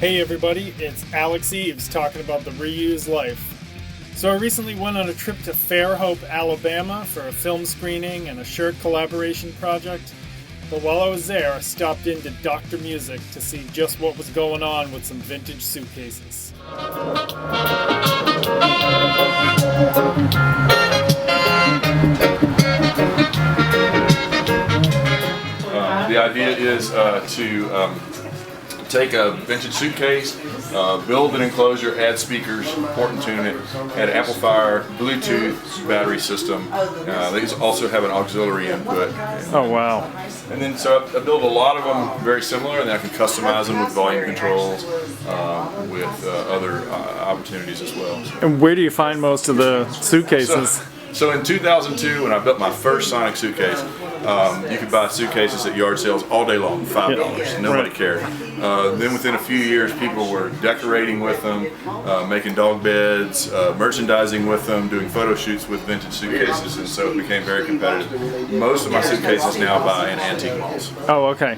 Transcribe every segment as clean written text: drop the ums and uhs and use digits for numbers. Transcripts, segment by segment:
Hey everybody, it's Alex Eaves talking about the reuse life. So I recently went on a trip to Fairhope, Alabama for a film screening and a shirt collaboration project. But while I was there, I stopped into Dr. Music to see just what was going on with some vintage suitcases. The idea is to take a vintage suitcase, build an enclosure, add speakers, port and tune it, add amplifier, Bluetooth, battery system. These also have an auxiliary input. Oh wow. And then so I build a lot of them very similar, and then I can customize them with volume controls, with other opportunities as well. And where do you find most of the suitcases? So in 2002, when I built my first Sonic Suitcase, you could buy suitcases at yard sales all day long, $5. Nobody cared. Then within a few years, people were decorating with them, making dog beds, merchandising with them, doing photo shoots with vintage suitcases, and so it became very competitive. Most of my suitcases now buy in antique malls. Oh, okay.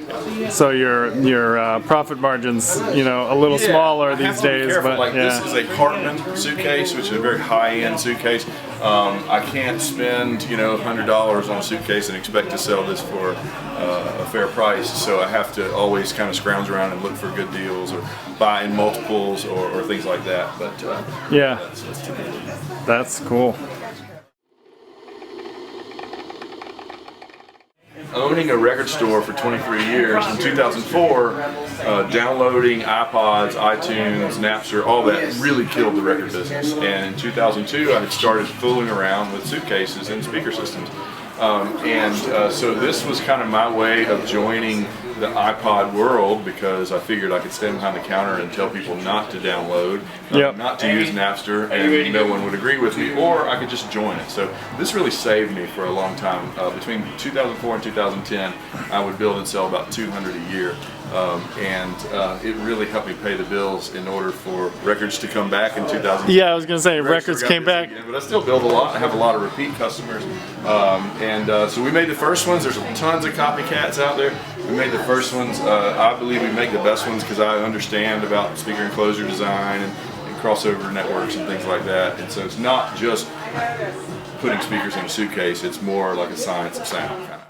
So your profit margins, a little smaller these days, but like this is a Hartman suitcase, which is a very high-end suitcase. I can't spend $100 on a suitcase and expect to sell this for a fair price, so I have to always kind of scrounge around and look for good deals or buy in multiples or things like that. But yeah, that's cool. Owning a record store for 23 years, in 2004, downloading iPods, iTunes, Napster, all that really killed the record business. And in 2002, I had started fooling around with suitcases and speaker systems. So this was kind of my way of joining the iPod world, because I figured I could stand behind the counter and tell people not to download, not to use Napster, and no one would agree with me, or I could just join it. So this really saved me for a long time. Between 2004 and 2010, I would build and sell about 200 a year. It really helped me pay the bills in order for records to come back in 2000. Yeah, I was going to say records came back. Again, but I still build a lot. I have a lot of repeat customers. So we made the first ones. There's tons of copycats out there. We made the first ones. I believe we make the best ones because I understand about speaker enclosure design and crossover networks and things like that. And so it's not just putting speakers in a suitcase. It's more like a science of sound kind of.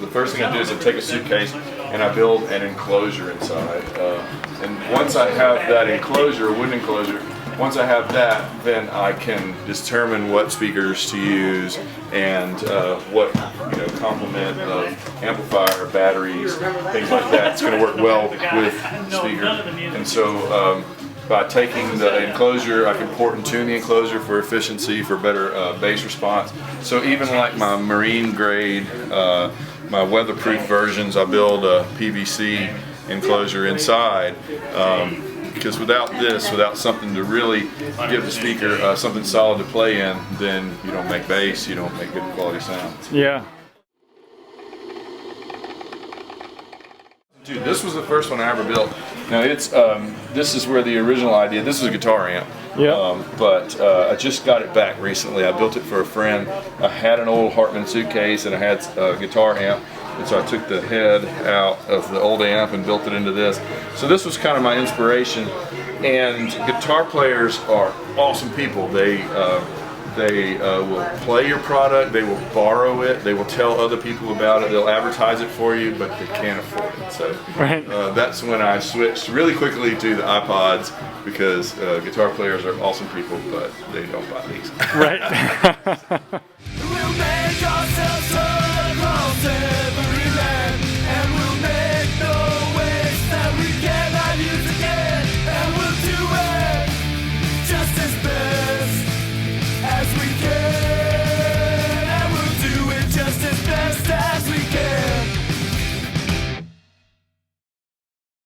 The first thing I do is I take a suitcase and I build an enclosure inside. And once I have that enclosure, wooden enclosure, once I have that, then I can determine what speakers to use and what complement of amplifier, batteries, things like that. It's going to work well with speaker. And so by taking the enclosure, I can port and tune the enclosure for efficiency, for better bass response. So even like my marine grade, my weatherproof versions, I build a PVC enclosure inside, because without this, without something to really give the speaker something solid to play in, then you don't make bass, you don't make good quality sounds. Yeah. Dude, this was the first one I ever built. Now it's this is where the original idea. This is a guitar amp. Yeah. But I just got it back recently. I built it for a friend. I had an old Hartman suitcase and I had a guitar amp, and so I took the head out of the old amp and built it into this. So this was kind of my inspiration. And guitar players are awesome people. They will play your product, they will borrow it, they will tell other people about it, they'll advertise it for you, but they can't afford it. So that's when I switched really quickly to the iPods, because guitar players are awesome people, but they don't buy these. Right.